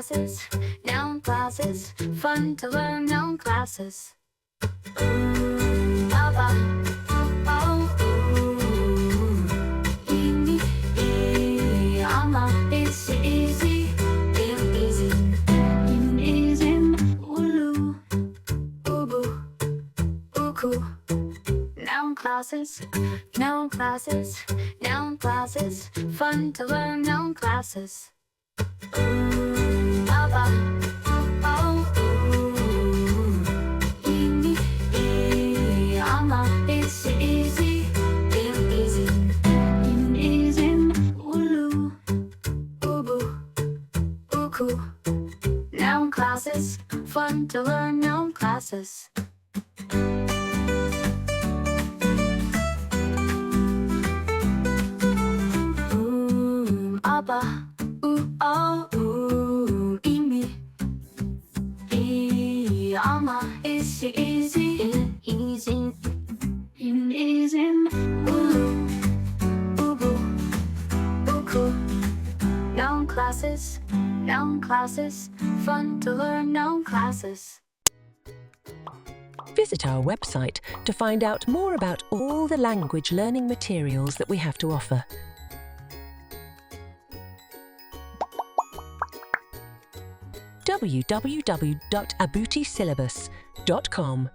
classes, noun classes, fun to learn noun classes. Aba, oh, ini, ama, isi, easy, easy, izin, ulu, ubu, uku. Noun classes, noun classes, noun classes, fun to learn noun classes. Aba, oh, ini, ama, isi, easy, easy, izin, ulu, ubu, uku. Noun classes, fun to learn noun classes. Aba, oh, ini, ama, isi, easy, izin, ulu, ubu, uku. Noun classes, fun to learn noun classes. Visit our website to find out more about all the language learning materials that we have to offer. www.abutisyllabus.com